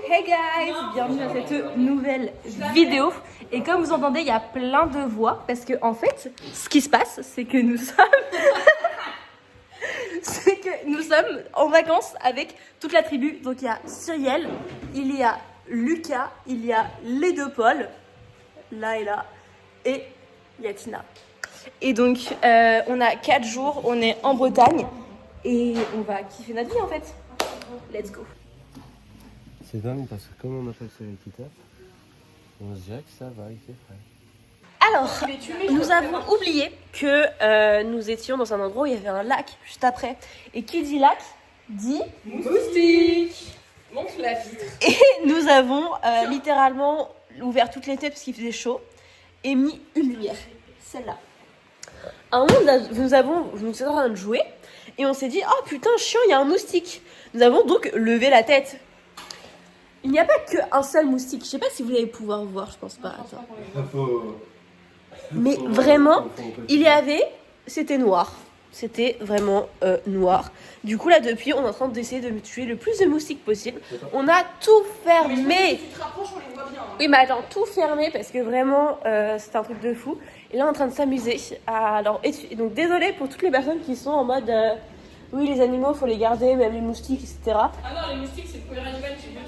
Hey guys, bienvenue dans cette nouvelle vidéo. Et comme vous entendez, il y a plein de voix parce que en fait, ce qui se passe, c'est que nous sommes en vacances avec toute la tribu. Donc il y a Cyrielle, il y a Lucas, il y a les deux Paul, là et là, et il y a Tina. Et donc on a 4 jours, on est en Bretagne et on va kiffer notre vie en fait. Let's go. C'est dingue parce que comme on appelle ça l'équitable, on se dirait que ça va, il fait frais. Alors, nous avons oublié que nous étions dans un endroit où il y avait un lac juste après. Et qui dit lac dit moustique. Monte la vitre. Et nous avons littéralement ouvert toutes les têtes parce qu'il faisait chaud et mis une lumière, celle-là. À un moment, nous étions en train de jouer et on s'est dit « Oh putain, chiant, il y a un moustique !» Nous avons donc levé la tête. Il n'y a pas qu'un seul moustique. Je sais pas si vous allez pouvoir voir, je pense pas. Attends. Mais vraiment, il y avait... C'était noir. C'était vraiment noir. Du coup, là, depuis, on est en train d'essayer de tuer le plus de moustiques possible. On a tout fermé. Si tu te rapproches, on les voit bien. Oui, mais attends, tout fermé parce que vraiment, c'est un truc de fou. Et là, on est en train de s'amuser. Et donc, désolé pour toutes les personnes qui sont en mode... oui, les animaux, faut les garder, même les moustiques, etc. Ah non, les moustiques, c'est le premier animal qui fait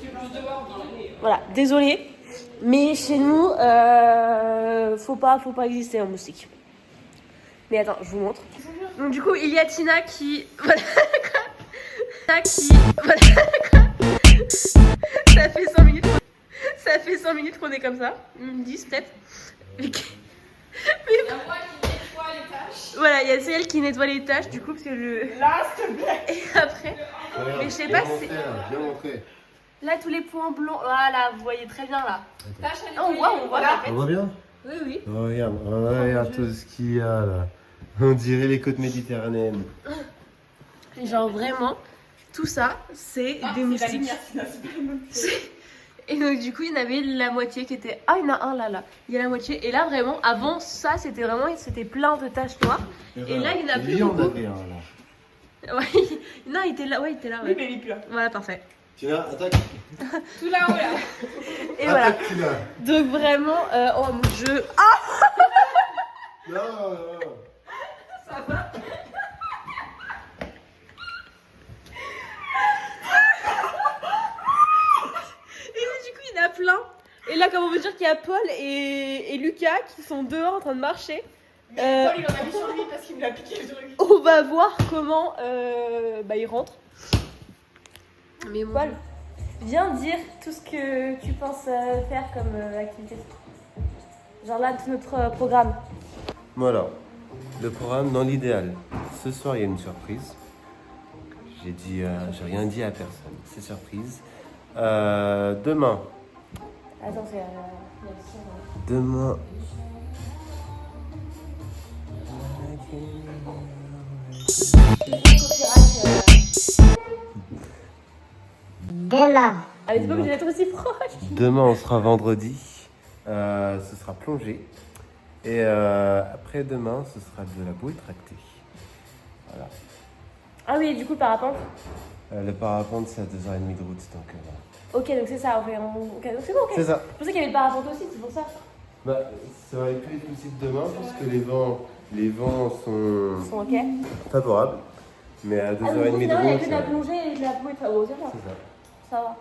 plus de morts dans l'année. Voilà, désolé. Mais chez nous, faut pas exister un moustique. Mais attends, je vous montre. Donc du coup, il y a Tina qui... Voilà. Voilà. Ça fait 5 minutes. Ça fait 5 minutes qu'on est comme ça. 10 peut-être. Il y a moi qui nettoie les tâches. Voilà, il y a celle qui nettoie les tâches, du coup, parce que je... Là, s'il te plaît. Et après... Regarde, Mais je sais pas si... Bien montré. Là, tous les points blancs... Voilà, vous voyez très bien, là. Tâche à On voit là. On voit bien? Oui, oui. Oh, regarde tout ce qu'il y a là. On dirait les côtes méditerranéennes. Genre vraiment, tout ça, c'est des moustiques. Et donc du coup, il y en avait la moitié qui était... Ah, il y en a un là. Il y a la moitié. Et là, vraiment, avant ça, c'était plein de taches noires. Et là, il y en a plus on beaucoup. avait un là. Ouais, non, il était là. Ouais, il était là. Oui, Ouais. mais il est plus là. Voilà, parfait. Tina, attaque. Ah, Tout là-haut, là. Et voilà. Attaque, Tina. Donc vraiment, oh mon jeu. Ah, Non. Ça va. et du coup, il y en a plein. Et là, comme on veut dire qu'il y a Paul et Lucas qui sont dehors en train de marcher. Paul, il en a mis sur lui parce qu'il me l'a piqué le truc. On va voir comment il rentre. Mais Paul, viens dire tout ce que tu penses faire comme activité. Genre là, tout notre programme. Voilà. Le programme dans l'idéal. Ce soir, il y a une surprise. J'ai rien dit à personne. C'est surprise. Demain. Attends, c'est... Demain. Demain. Ah mais c'est pas obligé d'être aussi proche. Demain, on sera vendredi. Ce sera plongé. Et après demain, ce sera de la bouée tractée. Voilà. Ah oui, du coup, le parapente. Le parapente, c'est à 2h30 de route. Donc, voilà. Ok, donc c'est ça. Ok, donc c'est bon, ok. C'est ça. Je pensais qu'il y avait le parapente aussi, c'est pour ça. Bah, ça aurait pu être possible demain parce que les vents sont Ils sont ok. favorables. Mais à 2h30 Ah, donc, de il y a route, que de la plongée et de la bouée. Ah, bon, c'est bon. c'est ça. Ça va.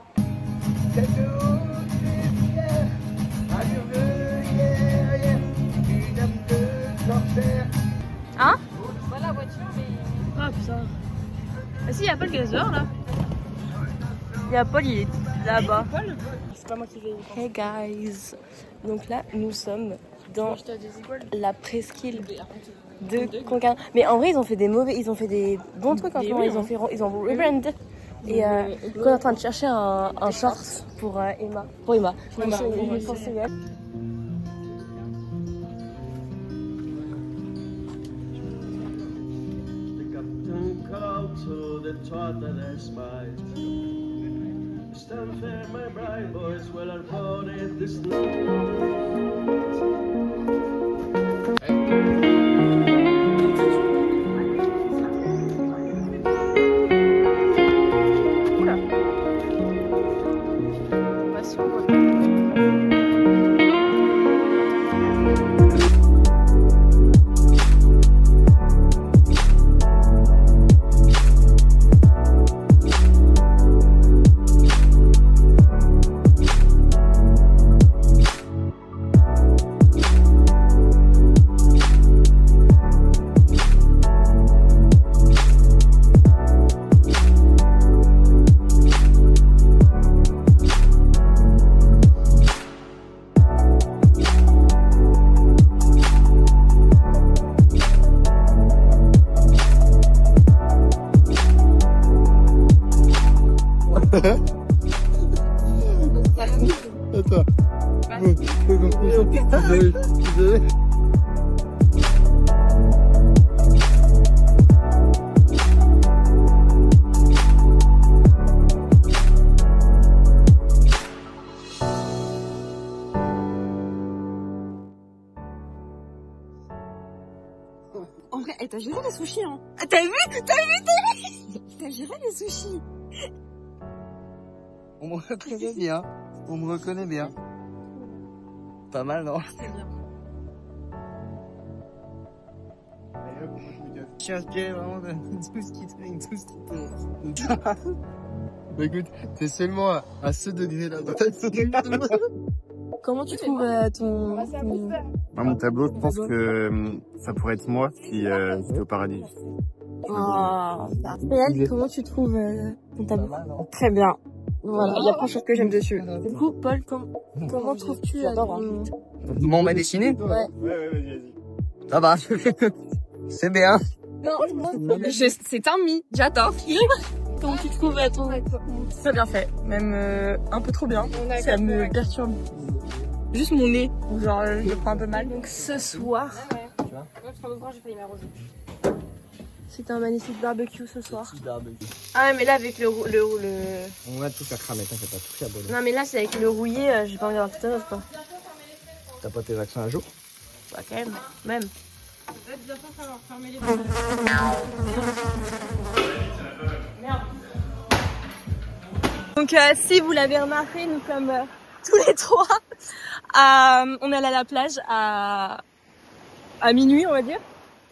Hein? Voilà la voiture, mais. Ah putain. Ah si, il y a Paul qui est dehors là. Il y a Paul, il est là-bas. C'est pas moi qui vais. Hey guys. Donc là, nous sommes dans la presqu'île de Concarneau. Mais en vrai, ils ont fait des bons trucs en ce moment. Ils ont rebrand. Et on est en train de chercher un short pour Emma. Pour Emma. Pour Cyril. Stand fair, my bride boys, well are boarded this Attends. Désolé. En vrai, t'as géré les sushis, hein. T'as vu T'as géré les sushis. On me reconnaît bien. On me reconnaît bien. Pas mal, non? C'est bien. Je suis inspiré vraiment de tout ce qui te... Bah écoute, t'es seulement à ce degré-là. Comment tu trouves ton... Mon tableau, je pense que ça pourrait être moi si j'étais au paradis. Oh, Réal, comment tu trouves ton tableau? Très bien. Voilà, il y a plein de choses que j'aime dessus. Du coup, Paul, comment trouves-tu ton... Comment on m'a dessiné? Ouais. Vas-y. Ça va. C'est bien. Non, c'est un mi, j'attends. Comment tu trouves ton... Très bien fait, même un peu trop bien. Ça me perturbe. Juste mon nez, genre je prends un peu mal. Donc ce soir... C'est un magnifique barbecue ce soir. Ah ouais, mais là avec le... On a tout à cramer, t'inquiète pas, tout à bonne. Non mais là c'est avec le rouillé, j'ai pas envie d'avoir tout à l'heure quoi. T'as pas tes vaccins à jour? Bah quand même. Donc si vous l'avez remarqué, nous sommes tous les trois, on est allé à la plage à minuit on va dire.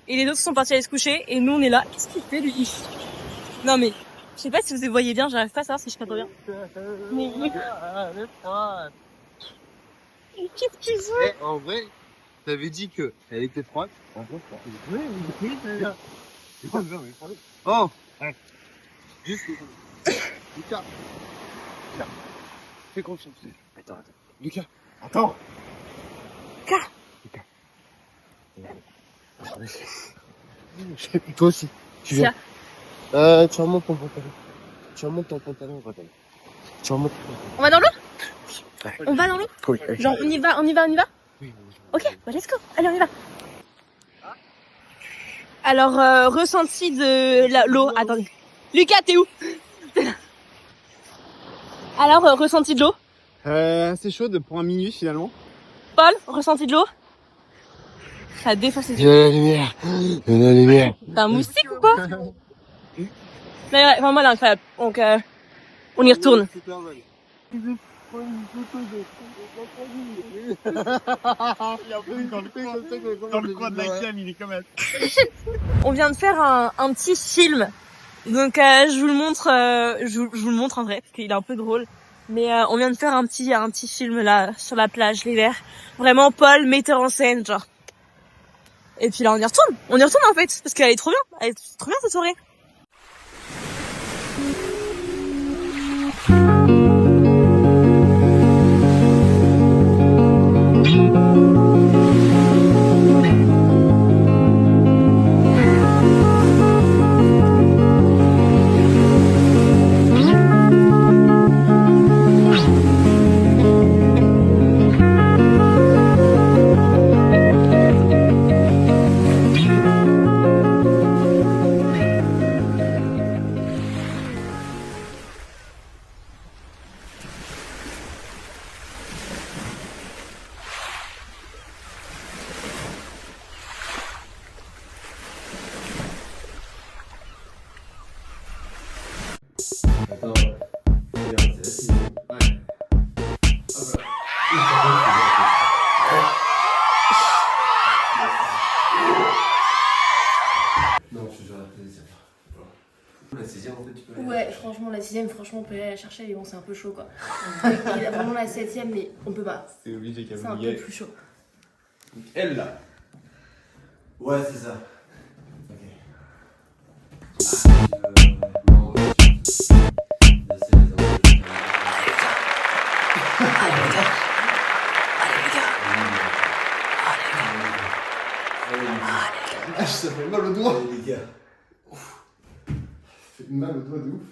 Et les autres sont partis aller se coucher et nous on est là. Qu'est-ce qu'il fait lui? Non mais, je sais pas si vous voyez bien, j'arrive pas à savoir si je capte bien. Mais... Qu'est-ce qu'il fait? En vrai, t'avais dit que elle était froide. En vrai, oui, oh! Juste, Lucas. Fais confiance. Attends. Lucas. Attends. Lucas. Toi aussi. Tu viens. Tu remontes ton pantalon. Tu remontes ton pantalon. On va dans l'eau? On va dans l'eau? Oui. Genre on y va? Oui. Ok, bah let's go. Allez, on y va. Alors, ressenti de l'eau. Attendez. Lucas, t'es où? Alors, ressenti de l'eau? Assez chaude pour un minuit finalement. Paul, ressenti de l'eau? Ça défonce les yeux. De la lumière. T'es un moustique ou quoi? Mais ouais, vraiment, elle est incroyable. Donc, on y retourne. Dans le coin de la cam, il est quand même. On vient de faire un petit film. Donc, je vous le montre, je vous le montre en vrai, parce qu'il est un peu drôle. Mais on vient de faire un petit film là, sur la plage, l'hiver. Vraiment, Paul, metteur en scène, genre. Et puis là, on y retourne en fait, parce qu'elle est trop bien. Elle est trop bien cette soirée. Attends, regarde, c'est assis. Ouais. Non, je suis sur la sixième. La sixième, en fait, tu peux. Ouais, franchement, la sixième, franchement, on peut aller la chercher, mais bon, c'est un peu chaud quoi. Il a vraiment la septième, mais on peut pas. C'est obligé qu'elle C'est un peu plus chaud. Donc elle là. Ouais, c'est ça. Ok. Ça fait mal au doigt. Les gars. Ça fait mal au doigt de ouf.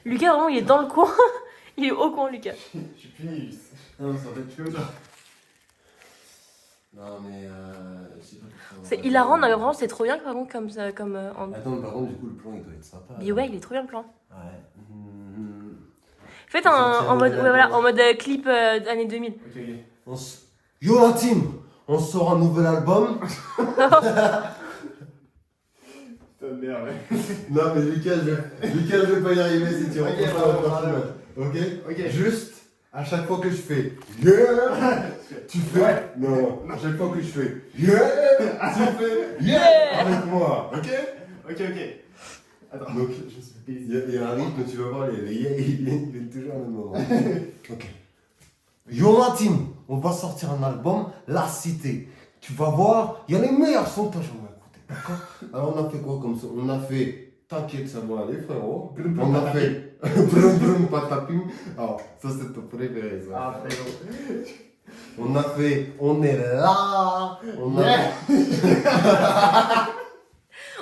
Lucas, vraiment, il est dans le coin. Il est au coin, Lucas. Je suis fini. Non, ça va être chaud là. Non, mais je sais pas. C'est hilarant, non, mais vraiment, c'est trop bien par contre, comme ça. Attends, par contre, du coup, le plan il doit être sympa. Mais ouais, il est trop bien le plan. Ouais. Faites en mode, ouais, voilà, en mode clip années 2000. Ok. Yo la team, on sort un nouvel album. Putain de merde, ouais. Non, mais Lucas, je vais pas y arriver si tu rentres pas ok. Juste, à chaque fois que je fais yeah, tu fais. Non, à chaque fois que je fais yeah, tu fais yeah avec moi, ok. Attends, Donc, il y a un rythme, tu vas voir, les yeah, ils viennent toujours au même moment. Ok. Yo la team, on va sortir un album, La Cité. Tu vas voir, il y a les meilleurs sons que on va écouter, d'accord. Alors on a fait quoi comme ça? On a fait T'inquiète, ça va aller frérot. On a fait Brum Brum Patapim. Alors ça c'est ton préféré ça. ah frérot. On a fait On est là. On a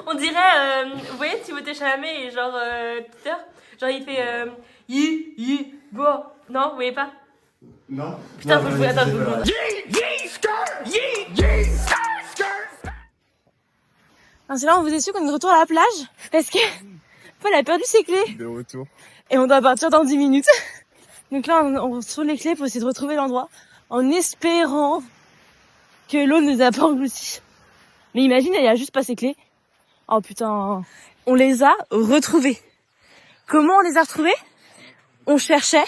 On dirait, vous voyez Timothée Chalamet et genre Twitter. Genre il fait bo. Non, vous voyez pas? Non. Putain, Non, faut jouer, attends, c'est faut pas jouer. vrai. C'est là, on vous a su qu'on est de retour à la plage parce que Paul a perdu ses clés De retour. et on doit partir dans 10 minutes. Donc là, on retrouve les clés pour essayer de retrouver l'endroit en espérant que l'eau ne nous a pas engloutis. Mais imagine, il y a juste pas ses clés. Oh putain, on les a retrouvées. Comment on les a retrouvées? On cherchait,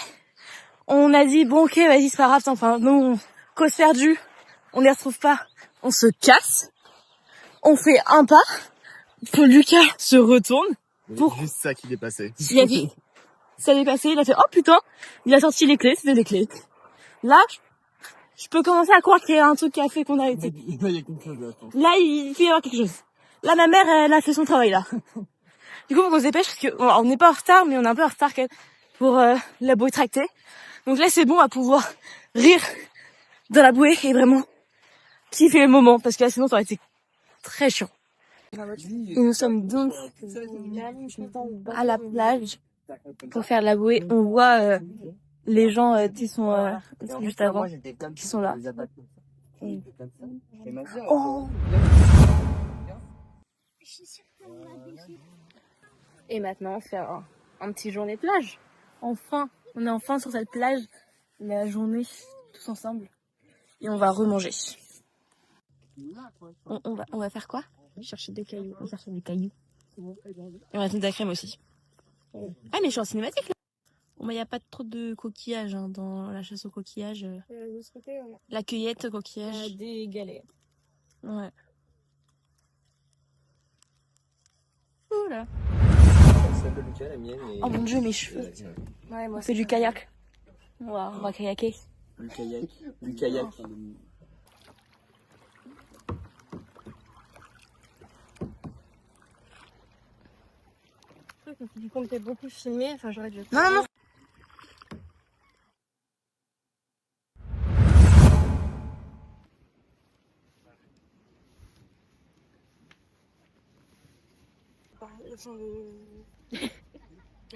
on a dit bon ok vas-y c'est pas grave, enfin nous cause perdue, on les retrouve pas, on se casse, on fait un pas, pour Lucas se retourne, pour Juste ça qui dépassait. il a dit ça l'est passé, il a fait oh putain, il a sorti les clés, c'était les clés. Là, je peux commencer à croire qu'il y a un truc qui a fait qu'on a été. Là, il y a quelque chose là. Là, il peut y avoir quelque chose. Là, ma mère, elle a fait son travail, là. Du coup, faut qu'on se dépêche, parce que on n'est pas en retard, mais on est un peu en retard, quand même, pour la bouée tractée. Donc là, c'est bon à pouvoir rire dans la bouée et vraiment kiffer le moment, parce que là, sinon, ça aurait été très chiant. Et nous sommes donc à la plage pour faire la bouée. On voit les gens qui sont juste avant, qui sont là. Oh. Et maintenant, on fait un petit journée plage. Enfin, on est enfin sur cette plage, la journée, tous ensemble. Et on va remanger. On va faire quoi? Chercher des cailloux. On va chercher des cailloux. Et on va mettre de la crème aussi. Ah, mais je suis en cinématique là. Bon, bah, y a pas trop de coquillages hein, dans la chasse aux coquillages. La cueillette coquillages. Des galets. Ouais. Oula. Oh mon dieu, mes cheveux. Ouais, moi, on fait du kayak. On va kayaker. Du kayak. Du coup, on peut beaucoup filmer. Enfin, j'aurais dû. Non, non, non.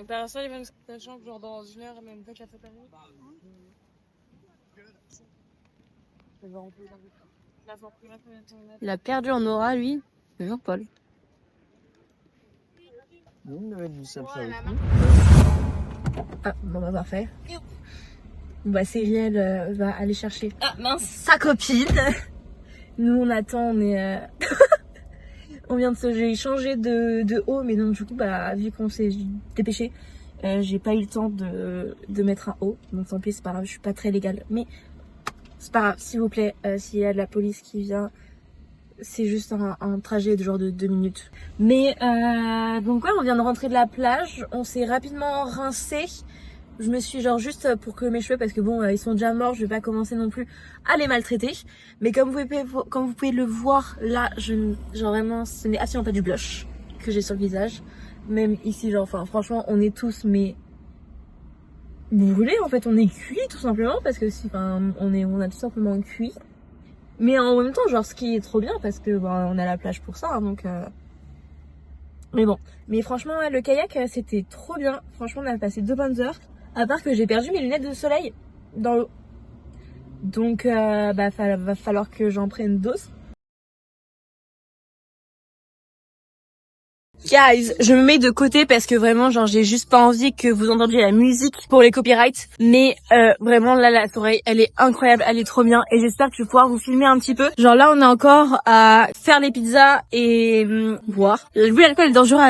Bah, ça, même sachant que genre dans une heure, même pas que ça fait pas Il a perdu en aura, lui. C'est Jean-Paul. Ah, bon, bah, parfait. Bah, Cyril va aller chercher sa copine. Nous, on attend, on est... on vient de se changer de haut, mais donc du coup, bah, vu qu'on s'est dépêché, j'ai pas eu le temps de mettre un haut. Donc tant pis, c'est pas grave, je suis pas très légale. Mais c'est pas grave, s'il vous plaît, s'il y a de la police qui vient, c'est juste un trajet de genre de 2 minutes. Mais donc ouais, on vient de rentrer de la plage, on s'est rapidement rincé. Je me suis genre juste pour que mes cheveux, parce que bon, ils sont déjà morts, je vais pas commencer non plus à les maltraiter. Mais comme vous pouvez le voir, là, genre vraiment, ce n'est absolument pas du blush que j'ai sur le visage. Même ici, genre, enfin, franchement, on est tous, mais brûlés en fait, on est cuits tout simplement, parce que si, enfin, on a tout simplement cuit. Mais en même temps, genre, ce qui est trop bien, parce que bah, on est à la plage pour ça, hein, donc Mais bon. Mais franchement, ouais, le kayak, c'était trop bien. Franchement, on a passé 2 bonnes heures. À part que j'ai perdu mes lunettes de soleil dans l'eau. Donc, va falloir que j'en prenne d'autres. Guys, je me mets de côté parce que vraiment, genre, j'ai juste pas envie que vous entendiez la musique pour les copyrights. Mais vraiment, là, la soirée, elle est incroyable, elle est trop bien. Et j'espère que je vais pouvoir vous filmer un petit peu. Genre là, on est encore à faire les pizzas et boire. Vu l'alcool est dangereux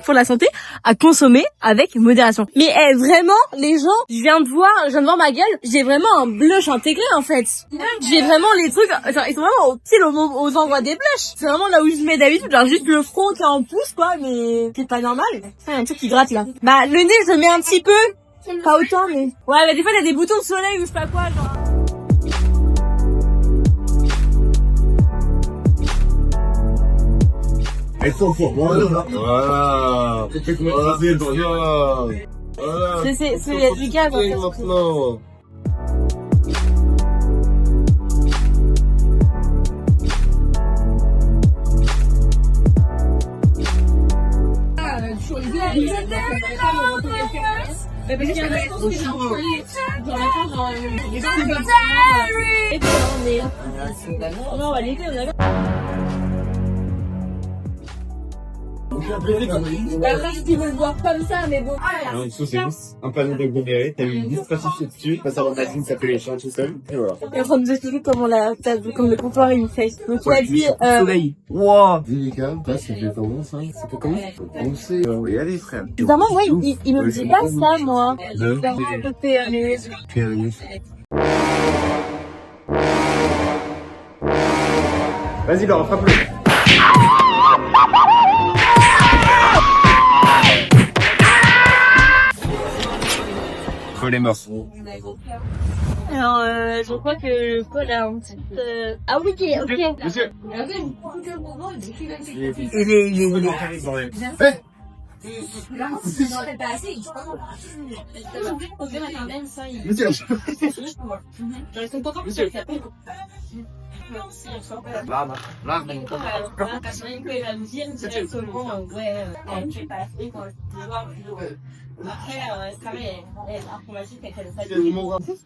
pour la santé, à consommer avec modération. Mais vraiment, les gens, je viens de voir ma gueule, j'ai vraiment un blush intégré en fait. J'ai vraiment les trucs, genre, ils sont vraiment au pied aux endroits des blushs. C'est vraiment là où je mets d'habitude, genre juste le front qui est en pouce quoi, mais c'est pas normal. Il y a un truc qui gratte là. Bah le nez je le mets un petit peu, pas autant mais... Ouais bah des fois il y a des boutons de soleil ou je sais pas quoi genre... Elles sont pour moi. Voilà. Vas-y, voilà. C'est du gaz en fait. Maintenant. On va l'été, on a... Après, si tu veux le voir comme ça, mais bon. Non, une sauce, c'est juste un panneau d'agglomérer, t'as mis 10 passages dessus, ça remplace, ça fait les champs tout seul, et voilà. Et on va nous expliquer comment comme le comptoir il fait. Donc tu as dit, Soleil. Wow. Délicat, c'est des tendances, hein. C'est pas comment? On sait, oui, allez, frère. évidemment, ouais, il me dit pas ça, moi. Vas-y, Laurent, frappe-le. Paul est mort. Alors, je crois que Paul a un petit... Ah oui, ok. Monsieur. Il est...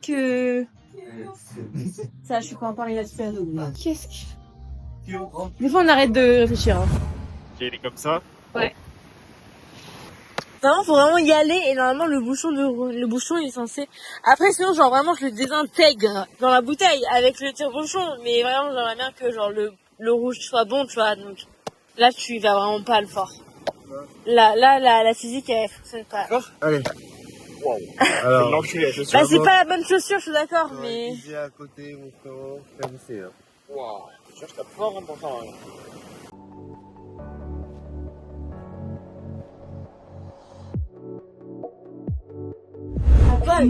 que... Ça, je suis pas en parler là-dessus. Qu'est-ce que... Des fois, on arrête de réfléchir. Hein. Il est comme ça. Ouais. Normalement, faut vraiment y aller et normalement le bouchon il est censé. Après sinon genre vraiment je le désintègre dans la bouteille avec le tire-bouchon, mais vraiment j'aimerais bien que genre le rouge soit bon, tu vois. Donc là tu vas vraiment pas le fort. La physique elle fonctionne pas. Allez. Wow. Alors, l'enculé, je suis Bah c'est pas la bonne chaussure, je suis d'accord, mais. Visez à côté, mon frérot. Fermez, hein. Waouh. Je cherche ta fort important. Paul,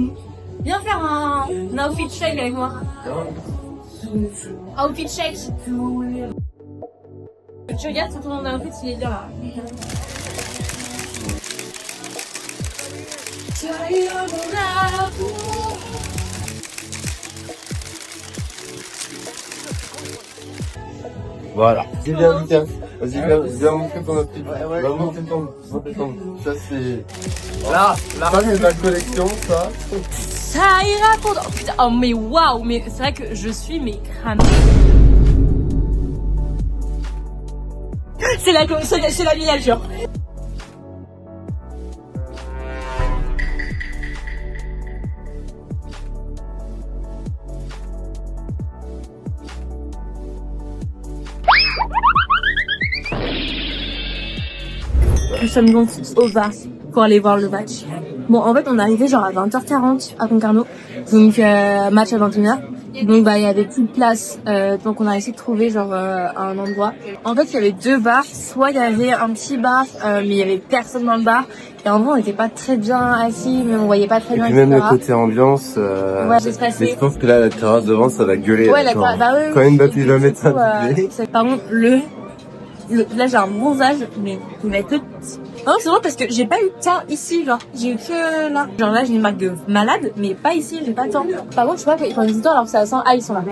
viens faire un outfit shake avec moi. Outfit shake. Tu regardes sur ton outfit, il est bien là. Voilà. C'est bien, Lucas. Vas-y, viens montrer ton outfit. Va montrer ton. Ça, c'est... Là, ça, c'est ma collection, ça. Ça ira pour... Oh putain, oh mais waouh, mais c'est vrai que je suis mais cramée. C'est la miniature. Nous sommes donc au bar pour aller voir le match. Bon, en fait, on est arrivé genre à 20h40 à Concarneau. Donc, match à 21h. Donc, bah, il y avait plus de place. Donc, on a essayé de trouver genre un endroit. En fait, il y avait 2 bars. Soit il y avait un petit bar, mais il y avait personne dans le bar. Et en vrai, on n'était pas très bien assis, mais on voyait pas très bien. Et puis même le côté ambiance, ouais, j'ai passé. mais je pense que là, la terrasse devant, ça va gueuler. Ouais, la terrasse, bah oui. Quand Mbappé va mettre ça. Par contre, là, j'ai un bronzage, mais il va être petit. Non, c'est drôle parce que j'ai pas eu de teint ici, genre. J'ai eu que là. Genre là, j'ai une marque de malade, mais pas ici, j'ai pas de teint. Par contre, je sais pas, ils font des histoires alors que ça sent. Ah, ils sont là.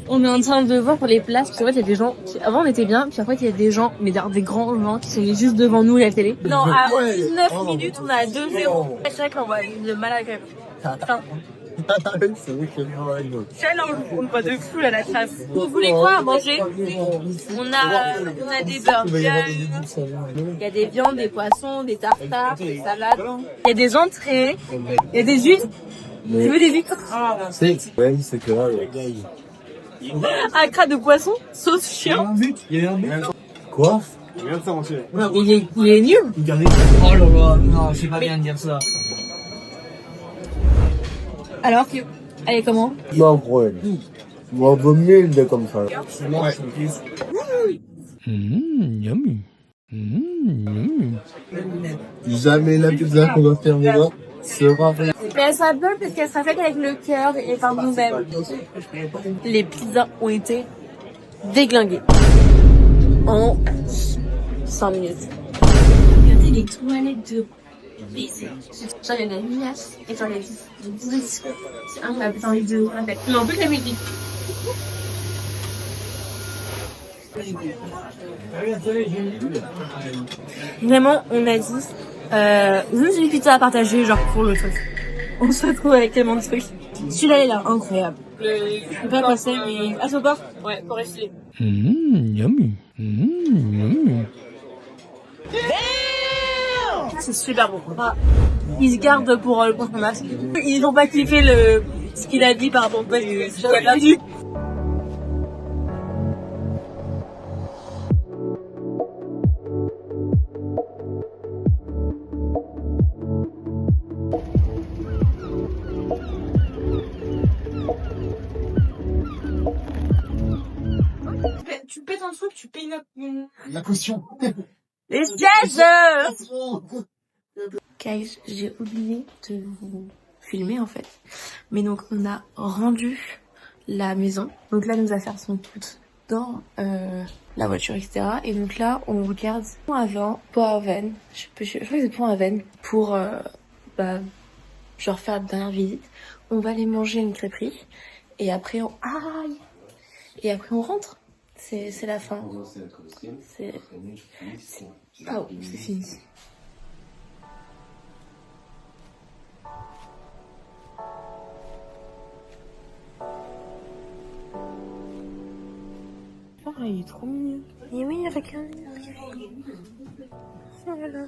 On est en train de voir pour les places, parce qu'en fait, il y a des gens avant, on était bien, puis après, il y a des gens, mais des grands gens qui sont juste devant nous, la télé. Non, à 19 minutes, on a 2-0. C'est vrai qu'on voit le malade quand même. Putain. C'est vrai que C'est là, on voit de fou, là, la trace. Vous voulez quoi à manger? On a des burgers, il y a des viandes, des poissons, des tartares, des salades. Il y a des entrées, il y a des huîtres. Tu veux des huîtres? c'est que là, Un crat de poisson, sauce chien. quoi? Il est nul. Oh là là, non, c'est pas bien de dire ça. Alors que, elle est comment? Non, problème. On vaut mieux une de comme ça. Yummy. Jamais la pizza qu'on va faire là sera faite. Mais elle s'appelle parce qu'elle sera faite avec le cœur et par nous-mêmes. Les pizzas ont été déglinguées en 5 minutes. Regardez les toilettes de baiser. J'en ai la minace et j'en ai des discours. C'est incroyable, j'ai envie de répéter. Mais en plus la musique. Vraiment, on a dit juste une pizza à partager, genre pour le truc. On se retrouve avec tellement de trucs. Celui-là est là, incroyable. Je sais pas quoi c'est, mais à ce bord, ouais, pour rester. Yummy. C'est super bon. Ah, ils se gardent pour le contre masque. Ils n'ont pas kiffé ce qu'il a dit par rapport au poste qu'il a perdu. Tu pètes un truc, tu payes La caution. les sièges. Guys, j'ai oublié de vous filmer en fait. Mais donc on a rendu la maison. Donc là, nous affaires sont toutes dans la voiture, etc. Et donc là, on regarde Pont-Aven. Je crois que c'est Pont-Aven pour genre faire la dernière visite. On va aller manger une crêperie et après on rentre. C'est la fin. C'est ah oui, c'est fini. Oh, il est trop mignon. Il est mignon avec un... Oh là là.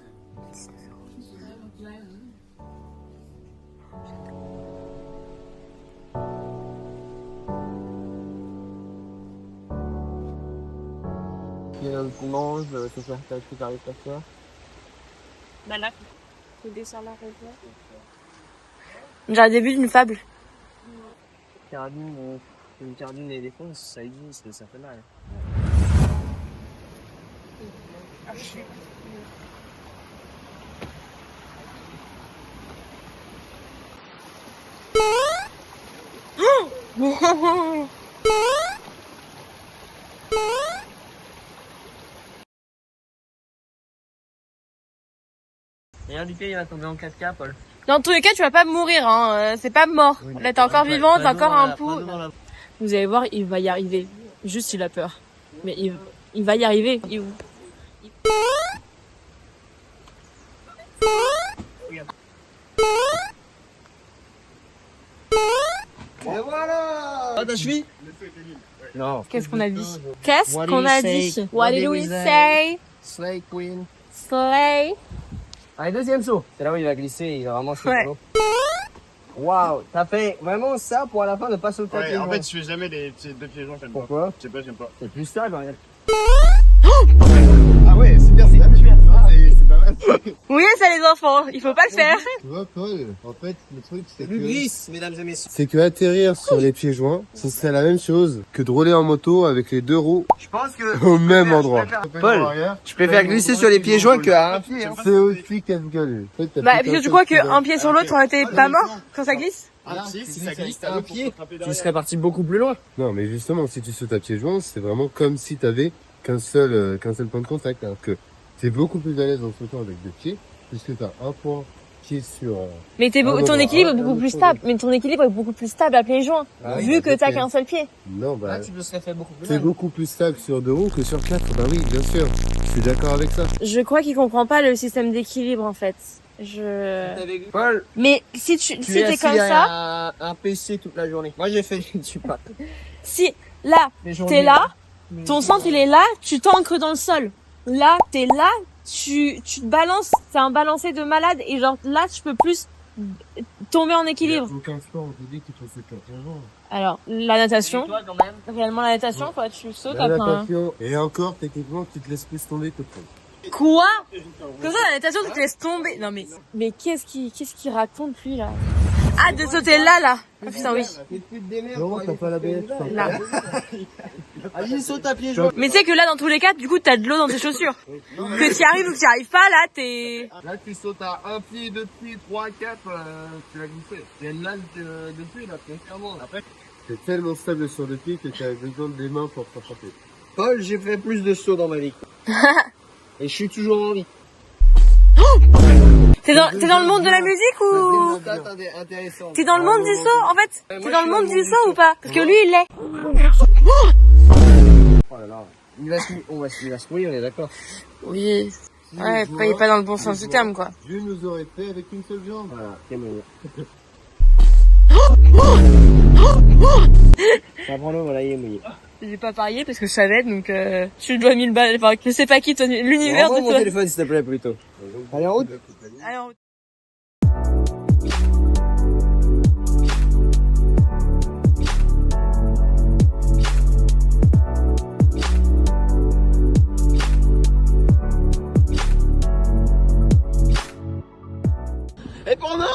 Il y a un mange, ça fait un petit tarif à toi. Bah là, faut descendre la rivière. J'ai un début d'une fable. Une cardine et des fonds, ça existe, ça fait mal. Rien du tout, il va tomber en 4K, Paul. Dans tous les cas, tu vas pas mourir, hein. C'est pas mort. Là, t'es encore vivant, t'as encore un pouls. Vous allez voir, il va y arriver. Juste, il a peur. Mais il va y arriver. Et voilà! Ah, t'as suivi? Non. Qu'est-ce qu'on a dit? Qu'est-ce qu'on a dit? What did we say? Slay Queen. Slay. Allez, deuxième saut. C'est là où il va glisser, il va vraiment sauter. Ouais. Waouh, t'as fait vraiment ça pour à la fin ne pas sauter à pieds Ouais, en joints. fait, je fais jamais des deux pieds joints comme ça. Pourquoi? Je sais pas, j'aime pas. C'est plus ça, ben, Ah ouais, c'est bien, c'est la meilleure. C'est pas mal. Oui, c'est les enfants. Il faut pas le faire. Tu vois, Paul, en fait, le truc, c'est plus que... glisse, mesdames et messieurs. C'est que atterrir sur les pieds joints, ce serait la même chose que de rouler en moto avec les deux roues Je pense que... au même endroit. Paul, je préfère glisser sur les pieds joints qu'à un pied. Hein. C'est aussi casse-gueule. En fait, t'as Bah, plus parce que tu qu'un crois seul qu'un pied sur l'autre, on était pas mort quand ça glisse? Ah, si ça glisse, un t'as pied, tu serais parti beaucoup plus loin. Non, mais justement, si tu sautes à pieds joints, c'est vraiment comme si t'avais qu'un seul point de contact. Alors que t'es beaucoup plus à l'aise en sautant avec deux pieds, puisque t'as un point pied sur... Mais Ah non, ton non, équilibre est ah, beaucoup ah, plus ah, stable. Mais ton équilibre est beaucoup plus stable à plein joint. Ah, vu que ok. t'as qu'un seul pied. Non, bah... Là, tu le serais fait beaucoup plus C'est mal. beaucoup plus stable sur 2 roues que sur 4. Bah oui, bien sûr. Je suis d'accord avec ça. Je crois qu'il comprend pas le système d'équilibre en fait. Paul, Mais si tu es t'es assis comme ça, à un PC toute la journée. Moi, j'ai fait du pas. si là, Les t'es journées, là, ton centre il est là, tu t'ancres dans le sol. Là, t'es là, tu te balances, c'est un balancé de malade et genre là, tu peux plus tomber en équilibre. Aucun sport, on te dit qu'il faut se faire avant. Alors, la natation, Toi, quand même. réellement la natation, quoi, tu sautes La après un... natation, et encore, techniquement, tu te laisses plus tomber que prendre. Quoi? Comme ça, la natation, tu te laisses tomber. Non mais qu'est-ce qu'il raconte lui là? Ah, de sauter là. Ah, putain, oui. Et tu te démerdes. Non, t'as pas la BF, Là. Allez, saute à pieds joints. Mais tu sais que là, dans tous les cas, du coup, t'as de l'eau dans tes chaussures. Que tu y arrives ou que tu y arrives pas, là, t'es... Là, tu sautes à 1 pied, 2 pieds, 3, 4, tu l'as glissé. Il y a une lalle de pied, là, clairement. Après, t'es tellement stable sur le pied que tu as besoin des mains pour te frapper. Paul, j'ai fait plus de sauts dans ma vie. Et je suis toujours en vie. T'es dans le monde de la musique ou... Attendez, intéressant. T'es dans le monde du saut, en fait? T'es dans le monde du saut ou pas? Parce que lui, il l'est. Oh là là. Il va se mouiller, on est d'accord. Oui. Ouais, il est pas dans le bon sens du terme, quoi. Dieu nous aurait fait avec une seule jambe. Voilà, quel moment. Ça prend l'eau, voilà, il est mouillé. J'ai pas parié parce que je savais, donc tu dois 1000 balles. Enfin, je sais pas qui, l'univers de Rends-moi mon toi. téléphone, s'il te plaît, plutôt. Allez, en route. Alors, Et pendant